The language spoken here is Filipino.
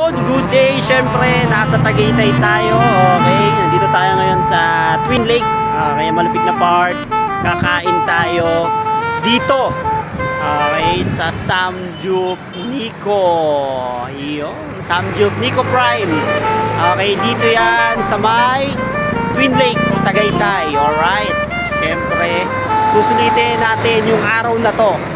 Good day, syempre nasa Tagaytay tayo. Okay, nandito tayo ngayon sa Twin Lake. Okay, malupit na part. Kakain tayo dito. Okay, sa Samgyup Nico. Iyo, Samgyup Nico Prime. Okay, dito yan sa may Twin Lake, Tagaytay. Alright, syempre susulitin natin yung araw na to.